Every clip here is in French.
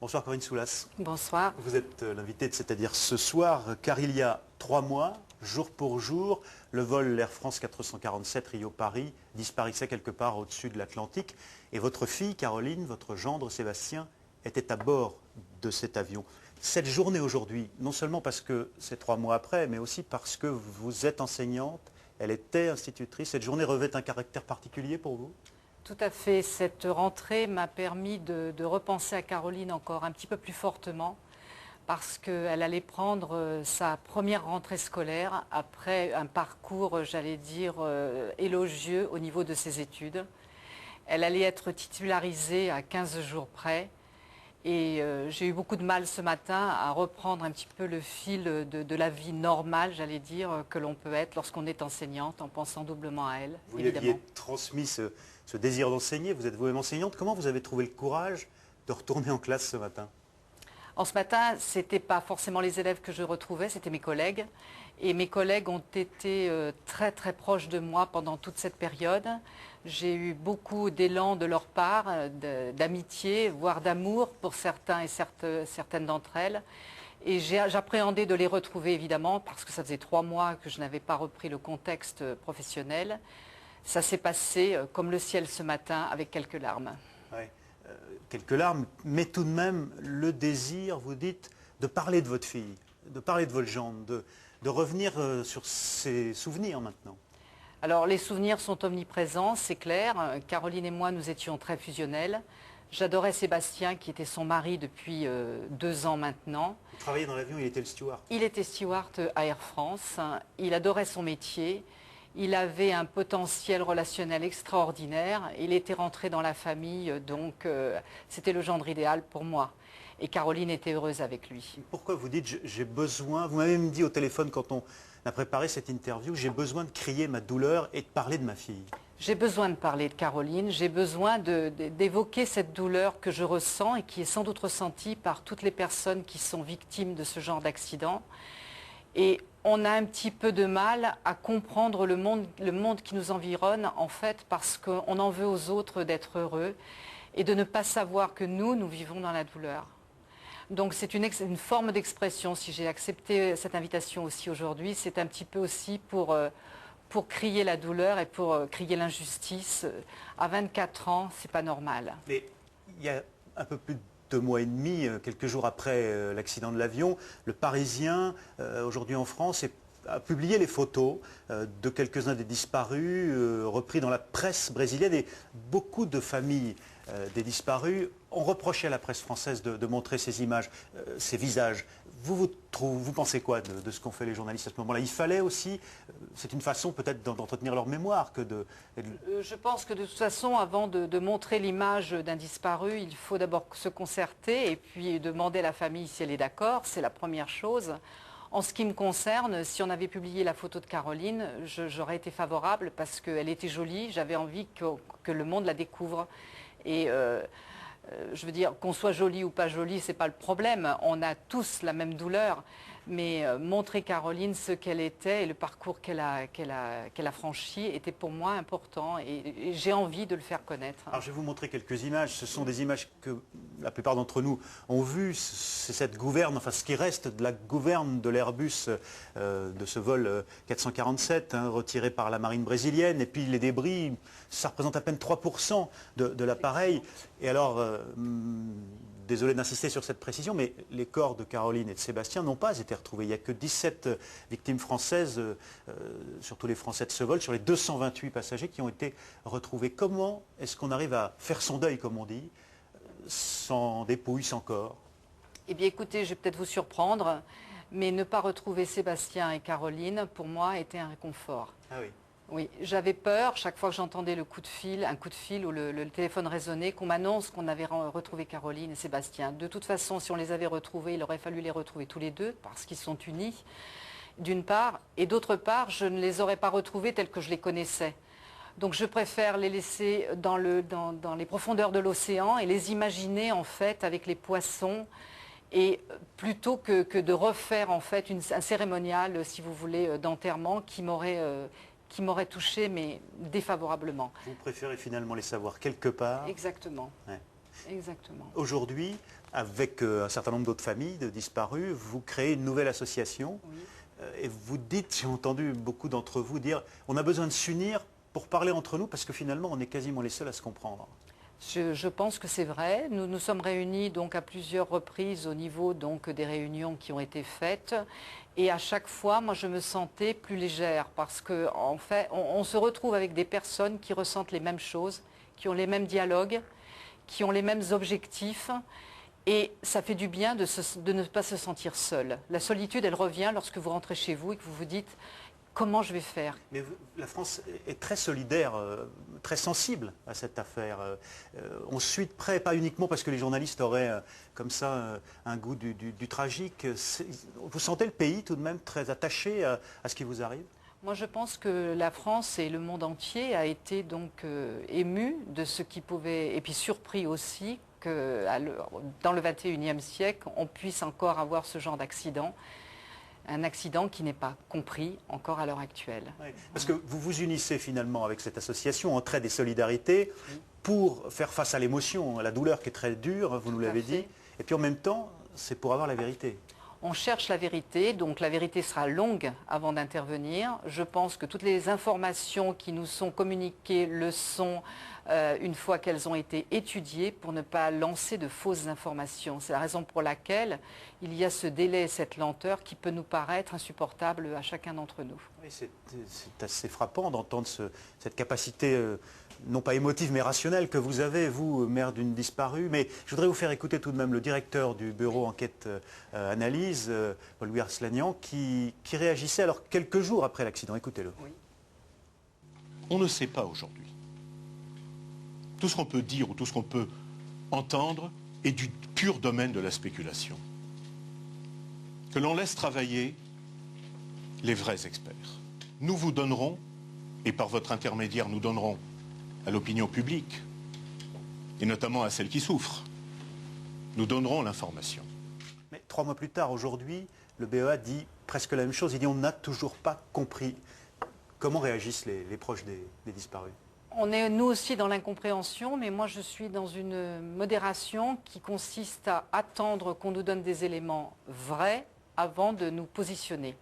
Bonsoir Corinne Soulas. Bonsoir. Vous êtes l'invitée de C'est-à-dire ce soir, car il y a 3 mois, jour pour jour, le vol Air France 447 Rio-Paris disparaissait quelque part au-dessus de l'Atlantique. Et votre fille Caroline, votre gendre Sébastien, était à bord de cet avion. Cette journée aujourd'hui, non seulement parce que c'est 3 mois après, mais aussi parce que vous êtes enseignante, elle était institutrice, cette journée revêt un caractère particulier pour vous ? Tout à fait. Cette rentrée m'a permis de repenser à Caroline encore un petit peu plus fortement parce qu'elle allait prendre sa première rentrée scolaire après un parcours, j'allais dire, élogieux au niveau de ses études. Elle allait être titularisée à 15 jours près et j'ai eu beaucoup de mal ce matin à reprendre un petit peu le fil de la vie normale, j'allais dire, que l'on peut être lorsqu'on est enseignante en pensant doublement à elle, Vous lui évidemment. aviez transmis ce désir d'enseigner, vous êtes vous-même enseignante. Comment vous avez trouvé le courage de retourner en classe ce matin ? Ce matin, ce n'était pas forcément les élèves que je retrouvais, c'était mes collègues. Et mes collègues ont été très très proches de moi pendant toute cette période. J'ai eu beaucoup d'élan de leur part, d'amitié, voire d'amour pour certains et certaines d'entre elles. Et j'appréhendais de les retrouver évidemment parce que ça faisait 3 mois que je n'avais pas repris le contexte professionnel. Ça s'est passé comme le ciel ce matin avec quelques larmes. Ouais. Quelques larmes, mais tout de même le désir, vous dites, de parler de votre fille, de parler de votre gendre, de revenir sur ses souvenirs maintenant. Alors les souvenirs sont omniprésents, c'est clair. Caroline et moi, nous étions très fusionnels. J'adorais Sébastien, qui était son mari depuis 2 ans maintenant. Vous travaillez dans l'avion, il était le steward. Il était steward à Air France. Il adorait son métier. Il avait un potentiel relationnel extraordinaire. Il était rentré dans la famille, donc c'était le gendre idéal pour moi. Et Caroline était heureuse avec lui. Pourquoi vous dites j'ai besoin, vous m'avez même dit au téléphone quand on a préparé cette interview, j'ai besoin de crier ma douleur et de parler de ma fille. J'ai besoin de parler de Caroline, j'ai besoin d'évoquer cette douleur que je ressens et qui est sans doute ressentie par toutes les personnes qui sont victimes de ce genre d'accident. Et on a un petit peu de mal à comprendre le monde qui nous environne, en fait, parce qu'on en veut aux autres d'être heureux et de ne pas savoir que nous vivons dans la douleur. Donc c'est une forme d'expression. Si j'ai accepté cette invitation aussi aujourd'hui, c'est un petit peu aussi pour crier la douleur et pour crier l'injustice. À 24 ans, c'est pas normal. Mais il y a un peu plus de 2 mois et demi, quelques jours après l'accident de l'avion, le Parisien, aujourd'hui en France, a publié les photos de quelques-uns des disparus, repris dans la presse brésilienne, et beaucoup de familles des disparus ont reproché à la presse française de montrer ces images, ces visages. Vous pensez quoi de ce qu'ont fait les journalistes à ce moment-là? Il fallait aussi, c'est une façon peut-être d'entretenir leur mémoire que de... Je pense que de toute façon, avant de montrer l'image d'un disparu, il faut d'abord se concerter et puis demander à la famille si elle est d'accord, c'est la première chose. En ce qui me concerne, si on avait publié la photo de Caroline, j'aurais été favorable parce qu'elle était jolie, j'avais envie que le monde la découvre. Et je veux dire, qu'on soit jolie ou pas jolie, ce n'est pas le problème. On a tous la même douleur. Mais montrer Caroline ce qu'elle était et le parcours qu'elle a franchi était pour moi important. Et j'ai envie de le faire connaître. Alors je vais vous montrer quelques images. Ce sont des images que la plupart d'entre nous ont vues. C'est cette gouverne, enfin ce qui reste de la gouverne de l'Airbus de ce vol 447, retiré par la marine brésilienne. Et puis les débris, ça représente à peine 3% de l'appareil. Et alors... désolé d'insister sur cette précision, mais les corps de Caroline et de Sébastien n'ont pas été retrouvés. Il n'y a que 17 victimes françaises, surtout les Français de ce vol, sur les 228 passagers qui ont été retrouvés. Comment est-ce qu'on arrive à faire son deuil, comme on dit, sans dépouille, sans corps? Eh bien écoutez, je vais peut-être vous surprendre, mais ne pas retrouver Sébastien et Caroline, pour moi, était un réconfort. Ah oui. Oui, j'avais peur, chaque fois que j'entendais un coup de fil ou le téléphone résonner, qu'on m'annonce qu'on avait retrouvé Caroline et Sébastien. De toute façon, si on les avait retrouvés, il aurait fallu les retrouver tous les deux, parce qu'ils sont unis, d'une part. Et d'autre part, je ne les aurais pas retrouvés tels que je les connaissais. Donc je préfère les laisser dans les profondeurs de l'océan et les imaginer, en fait, avec les poissons, et plutôt que de refaire, en fait, un cérémonial, si vous voulez, d'enterrement qui m'aurait touché, mais défavorablement. Vous préférez finalement les savoir quelque part? Exactement. Ouais. Exactement. Aujourd'hui, avec un certain nombre d'autres familles de disparus, vous créez une nouvelle association. Oui. Et vous dites, j'ai entendu beaucoup d'entre vous dire, on a besoin de s'unir pour parler entre nous parce que finalement, on est quasiment les seuls à se comprendre. Je pense que c'est vrai. Nous nous sommes réunis donc à plusieurs reprises au niveau donc des réunions qui ont été faites. Et à chaque fois, moi, je me sentais plus légère parce que en fait, on se retrouve avec des personnes qui ressentent les mêmes choses, qui ont les mêmes dialogues, qui ont les mêmes objectifs. Et ça fait du bien de ne pas se sentir seul. La solitude, elle revient lorsque vous rentrez chez vous et que vous vous dites comment je vais faire. Mais la France est très solidaire, très sensible à cette affaire. On suit de près, pas uniquement parce que les journalistes auraient comme ça un goût du tragique. Vous sentez le pays tout de même très attaché à ce qui vous arrive? Moi, je pense que la France et le monde entier a été donc ému de ce qui pouvait, et puis surpris aussi que dans le 21e siècle, on puisse encore avoir ce genre d'accident. Un accident qui n'est pas compris encore à l'heure actuelle. Oui, parce que vous vous unissez finalement avec cette association Entraide et Solidarité pour faire face à l'émotion, à la douleur qui est très dure, vous nous l'avez dit, et puis en même temps, c'est pour avoir la vérité. On cherche la vérité, donc la vérité sera longue avant d'intervenir. Je pense que toutes les informations qui nous sont communiquées le sont une fois qu'elles ont été étudiées pour ne pas lancer de fausses informations. C'est la raison pour laquelle il y a ce délai, cette lenteur qui peut nous paraître insupportable à chacun d'entre nous. Oui, c'est assez frappant d'entendre cette capacité, non pas émotive mais rationnelle que vous avez, vous, mère d'une disparue. Mais je voudrais vous faire écouter tout de même le directeur du bureau enquête analyse, Paul-Louis Arslanian, qui réagissait alors quelques jours après l'accident. Écoutez-le. Oui. On ne sait pas aujourd'hui. Tout ce qu'on peut dire ou tout ce qu'on peut entendre est du pur domaine de la spéculation. Que l'on laisse travailler les vrais experts. Nous vous donnerons, et par votre intermédiaire, nous donnerons à l'opinion publique, et notamment à celles qui souffrent, nous donnerons l'information. Mais 3 mois plus tard, aujourd'hui, le BEA dit presque la même chose. Il dit on n'a toujours pas compris. Comment réagissent les proches des disparus? On est nous aussi dans l'incompréhension, mais moi je suis dans une modération qui consiste à attendre qu'on nous donne des éléments vrais avant de nous positionner.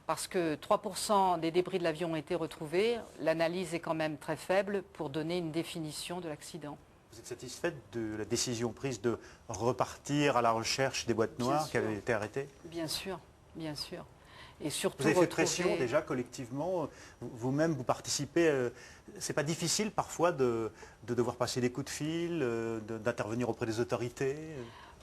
Parce que 3% des débris de l'avion ont été retrouvés, l'analyse est quand même très faible pour donner une définition de l'accident. Vous êtes satisfaite de la décision prise de repartir à la recherche des boîtes noires qui avaient été arrêtées? Bien sûr, bien sûr. Et surtout vous avez fait pression déjà collectivement, vous-même vous participez, c'est pas difficile parfois de devoir passer des coups de fil, d'intervenir auprès des autorités?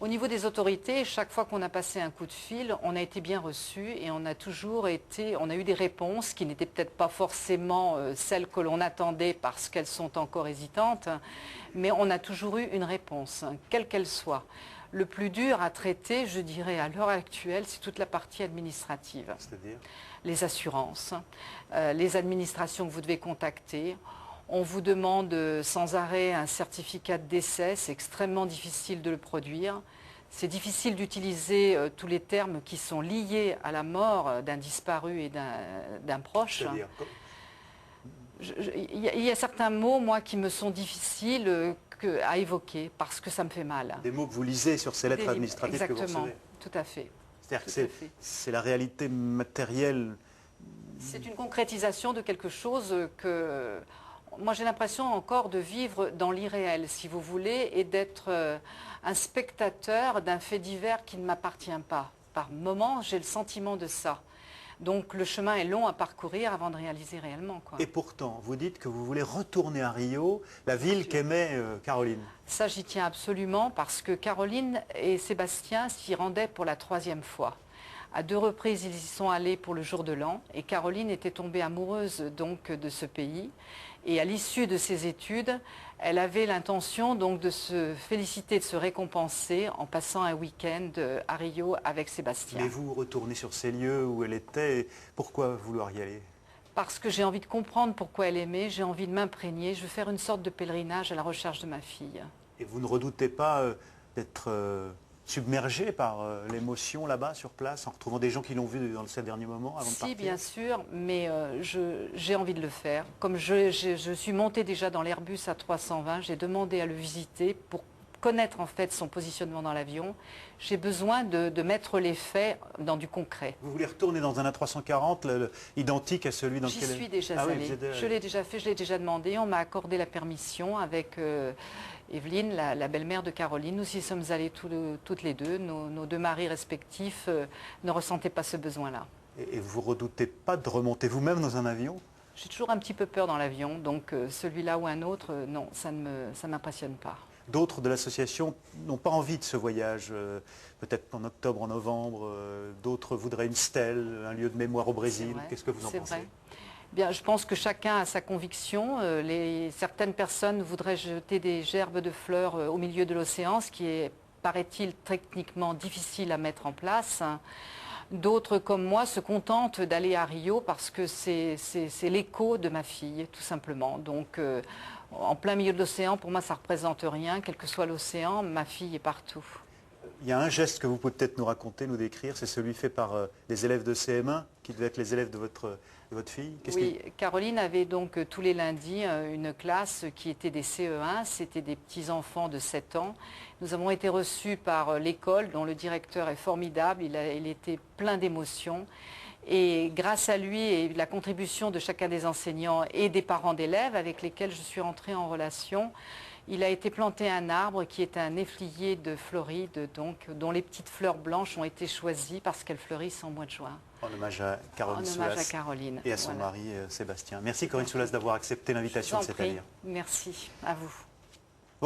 Au niveau des autorités, chaque fois qu'on a passé un coup de fil, on a été bien reçu et on a toujours été, on a eu des réponses qui n'étaient peut-être pas forcément celles que l'on attendait parce qu'elles sont encore hésitantes, mais on a toujours eu une réponse, quelle qu'elle soit. Le plus dur à traiter, je dirais, à l'heure actuelle, c'est toute la partie administrative. C'est-à-dire? Les assurances, les administrations que vous devez contacter. On vous demande sans arrêt un certificat de décès, c'est extrêmement difficile de le produire. C'est difficile d'utiliser tous les termes qui sont liés à la mort d'un disparu et d'un proche. Il y a certains mots, moi, qui me sont difficiles à évoquer parce que ça me fait mal. Des mots que vous lisez sur ces lettres administratives que vous recevez. Exactement, tout à fait. C'est-à-dire que c'est la réalité matérielle. C'est une concrétisation de quelque chose que... Moi, j'ai l'impression encore de vivre dans l'irréel, si vous voulez, et d'être un spectateur d'un fait divers qui ne m'appartient pas. Par moments, j'ai le sentiment de ça. Donc, le chemin est long à parcourir avant de réaliser réellement, quoi. Et pourtant, vous dites que vous voulez retourner à Rio, la ville qu'aimait Caroline. Ça, j'y tiens absolument, parce que Caroline et Sébastien s'y rendaient pour la 3e fois. À 2 reprises, ils y sont allés pour le jour de l'an, et Caroline était tombée amoureuse donc de ce pays. Et à l'issue de ses études, elle avait l'intention donc de se féliciter, de se récompenser en passant un week-end à Rio avec Sébastien. Mais vous retournez sur ces lieux où elle était, pourquoi vouloir y aller? Parce que j'ai envie de comprendre pourquoi elle aimait, j'ai envie de m'imprégner, je veux faire une sorte de pèlerinage à la recherche de ma fille. Et vous ne redoutez pas d'être submergé par l'émotion là-bas, sur place, en retrouvant des gens qui l'ont vu dans ces derniers moments avant de partir? Si, bien sûr, mais j'ai envie de le faire. Comme je suis montée déjà dans l'Airbus A320, j'ai demandé à le visiter pour connaître en fait son positionnement dans l'avion. J'ai besoin de mettre les faits dans du concret. Vous voulez retourner dans un A340 identique à celui dans lequel... J'y suis déjà Ah oui, allée. Je l'ai déjà fait, je l'ai déjà demandé. On m'a accordé la permission avec Evelyne, la belle-mère de Caroline. Nous y sommes allés toutes les deux. Nos deux maris respectifs ne ressentaient pas ce besoin-là. Et vous ne redoutez pas de remonter vous-même dans un avion? J'ai toujours un petit peu peur dans l'avion, donc celui-là ou un autre, non, ça ne m'impressionne pas. D'autres de l'association n'ont pas envie de ce voyage, peut-être en octobre, en novembre. D'autres voudraient une stèle, un lieu de mémoire au Brésil. Qu'est-ce que vous en pensez? Vrai. Bien, je pense que chacun a sa conviction. Certaines personnes voudraient jeter des gerbes de fleurs au milieu de l'océan, ce qui est, paraît-il, techniquement difficile à mettre en place. D'autres, comme moi, se contentent d'aller à Rio parce que c'est l'écho de ma fille, tout simplement. Donc, en plein milieu de l'océan, pour moi, ça ne représente rien. Quel que soit l'océan, ma fille est partout. Il y a un geste que vous pouvez peut-être nous raconter, nous décrire, c'est celui fait par les élèves de CM1, qui devaient être les élèves de votre fille. Oui, Caroline avait donc tous les lundis une classe qui était des CE1, c'était des petits-enfants de 7 ans. Nous avons été reçus par l'école, dont le directeur est formidable, il était plein d'émotions. Et grâce à lui et la contribution de chacun des enseignants et des parents d'élèves avec lesquels je suis entrée en relation, il a été planté un arbre qui est un néflier de Floride, donc, dont les petites fleurs blanches ont été choisies parce qu'elles fleurissent en mois de juin. En hommage à Caroline Soulas. En hommage à Caroline. Et à son mari Sébastien. Merci Corinne Soulas d'avoir accepté l'invitation de cette année. Merci à vous.